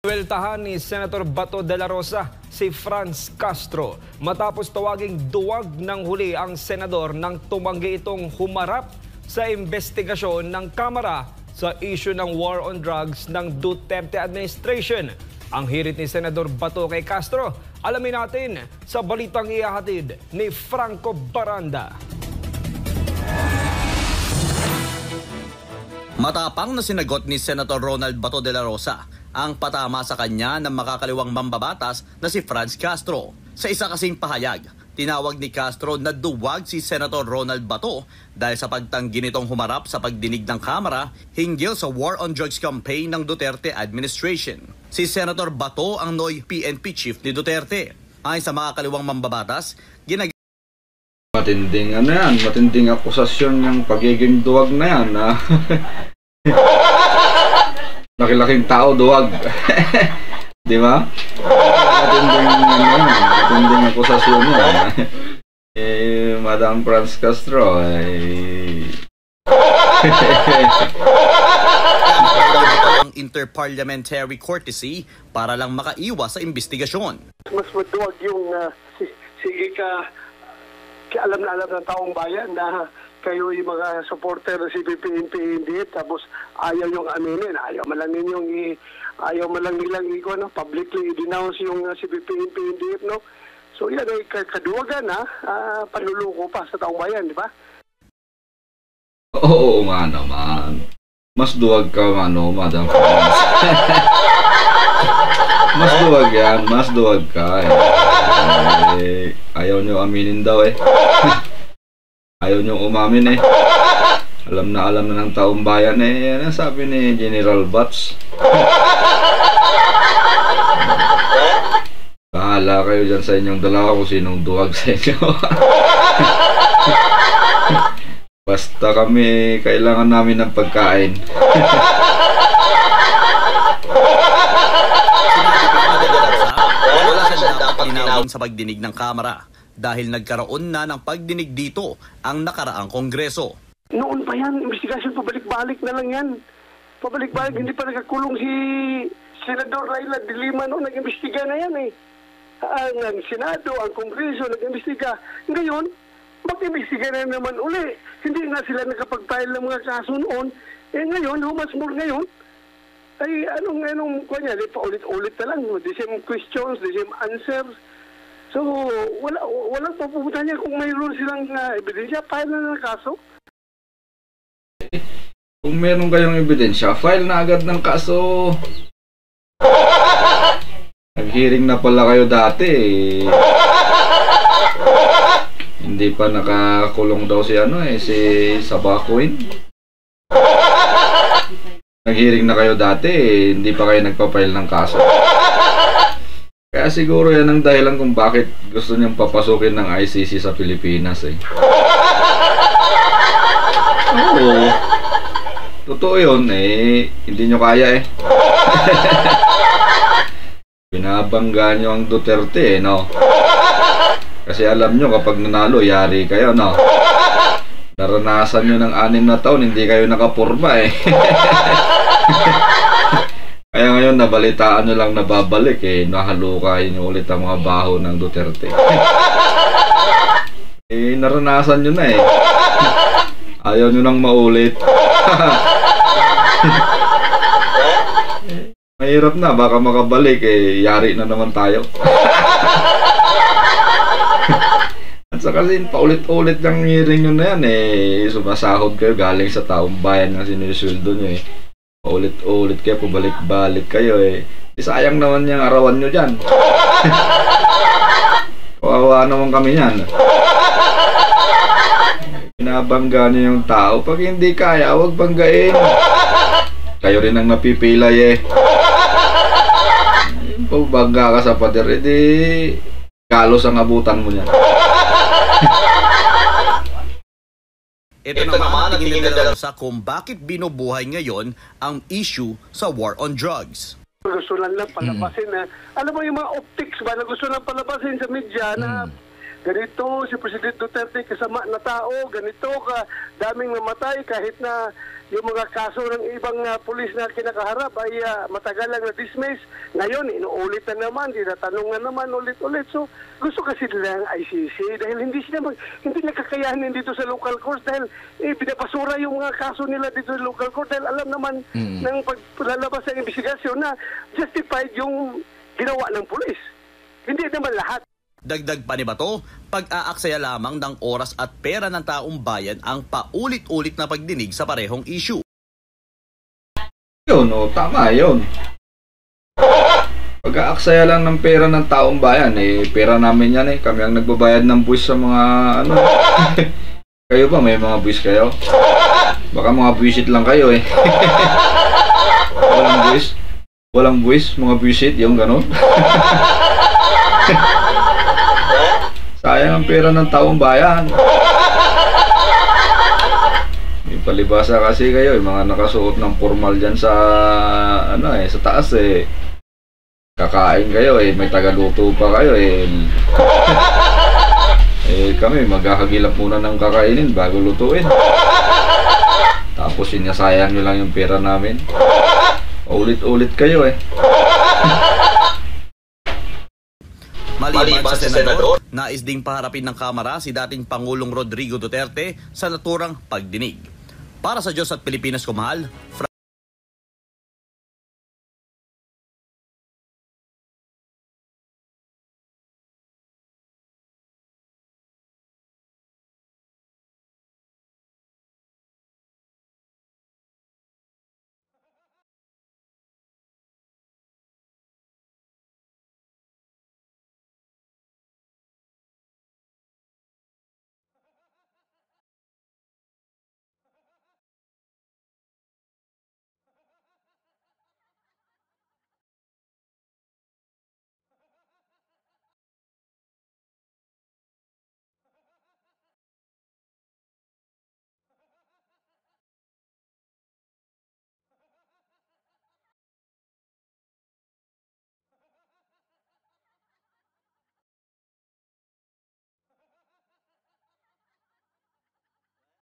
Weltahan ni Senator Bato de la Rosa si Franz Castro matapos tawaging duwag ng huli ang senador nang tumanggi itong humarap sa investigasyon ng Kamara sa issue ng war on drugs ng Duterte administration. Ang hirit ni Senador Bato kay Castro, alamin natin sa balitang ihahatid ni Franco Baranda. Matapang na sinagot ni Senator Ronald Bato de la Rosa ang patama sa kanya ng makakaliwang mambabatas na si Franz Castro. Sa isa kasing pahayag, tinawag ni Castro na duwag si Senator Ronald Bato dahil sa pagtanggi nitong humarap sa pagdinig ng Kamara hinggil sa war on drugs campaign ng Duterte administration. Si Senator Bato ang Noy PNP chief ni Duterte. Ayon sa makakaliwang mambabatas, matinding akusasyon ng pagiging duwag na yan. Laki-laking tao, duwag. Di ba? Matinding akusasyon yan. Madam Franz Castro, ang interparliamentary courtesy para lang makaiwas sa investigasyon. Mas maduwag yung sige ka alam na alam ng taong bayan na kayo yung mga supporter ng CPP-NPA, tapos ayaw yung aminin, ayaw man lang nilang publicly i-denounce yung CPP-NPA, no? So yan ay kaduwagan panluluko pa sa taong bayan, di ba? Oo nga naman. Mas duwag ka, Madam Franz. Mas duwag ka. Ayaw nyo aminin daw eh. Ayaw nyo umamin eh. Alam na ng taong bayan eh. Yan ang sabi ni General Bats. Bahala kayo dyan sa inyong dalawa kung sinong duwag sa inyo. Basta kami, kailangan namin ng pagkain. Wala siya dapat linawin sa pagdinig ng Kamara dahil nagkaroon na ng pagdinig dito ang nakaraang Kongreso. Noon pa yan, investigasyon, pabalik-balik na lang yan. Pabalik-balik, hindi pa nagkakulong si Senador Laila de Lima noon, nag-imbestiga na yan eh. Ang Senado, ang Kongreso, nag-imbestiga. Ngayon, mag-imbestiga na naman uli. Hindi nga sila nakapag-file ng mga kaso noon. Eh ngayon, how much more ngayon? Ay, anong kanya, paulit-ulit na lang. The same questions, the same answers. So, walang papupunta niya kung mayroon silang ebidensya, file na ng kaso. Kung meron kayong ebidensya, file na agad ng kaso. Nag-hearing na pala kayo dati eh. Hindi pa nakakulong daw si si Sabakuin. Nag-hearing na kayo dati eh. Hindi pa kayo nagpa-file ng kaso. Kaya siguro yan ang dahilan kung bakit gusto niyang papasukin ng ICC sa Pilipinas eh. Oo. Totoo yun eh. Hindi nyo kaya eh. Binabangga nyo ang Duterte eh, no? Kasi alam nyo kapag nanalo, yari kayo, no? Naranasan nyo ng 6 na taon, hindi kayo nakapurma eh. Kaya ngayon nabalitaan nyo lang nababalik eh, nahalukayin nyo ulit ang mga baho ng Duterte. Eh, naranasan nyo na eh. Ayaw nyo nang maulit. Mahirap na, baka makabalik eh, yari na naman tayo. At saka kasi paulit-ulit ng hearing nyo na yan eh, sumasahod kayo galing sa taong bayan na sinusuldo nyo eh. Paulit-ulit kayo, pabalik-balik kayo eh. Sayang naman yung arawan nyo dyan. Kawawa naman kami yan. Pinabangga nyo yung tao. Pag hindi kaya, huwag banggain. Kayo rin ang napipilay eh. Pag bangga ka sa pader, edi galos ang abutan mo niyan. Ito naman ang tingin nila sa kung bakit binubuhay ngayon ang issue sa war on drugs. Gusto lang palabasin na, alam mo yung mga optics ba na gusto lang palabasin sa media na ganito si President Duterte kasama na tao, ganito ka daming namatay kahit na yung mga kaso ng ibang pulis na kinakaharap ay matagal lang na-dismiss. Ngayon, inuulit na naman, tinatanong na naman ulit-ulit. So, gusto kasi nila ang ICC dahil hindi nakakayanin dito sa local court dahil binabasura yung mga kaso nila dito sa local court dahil alam naman ng paglalabas ng investigasyon na justified yung ginawa ng pulis. Hindi naman lahat. Dagdag pa ni Bato, pag-aaksaya lamang ng oras at pera ng taong bayan ang paulit-ulit na pagdinig sa parehong issue. Yun, tama yun. Pag-aaksaya lang ng pera ng taong bayan, pera namin yan Kami ang nagbabayad ng buwis sa mga Kayo ba, may mga buwis kayo? Baka mga buwisit lang kayo Walang buwis? Walang buwis, mga buwisit, yung gano'n. Sayang ang pera ng taong bayan. May palibasa kasi kayo, yung mga nakasuot ng formal dyan sa sa taas Kakain kayo may tagaluto pa kayo kami maghahagilap muna ng kakainin bago lutuin. Tapos sinasayang nyo lang yung pera namin. Ulit-ulit kayo Maliban sa senador, nais ding paharapin ng Kamara si dating Pangulong Rodrigo Duterte sa naturang pagdinig. Para sa Diyos at Pilipinas ko mahal,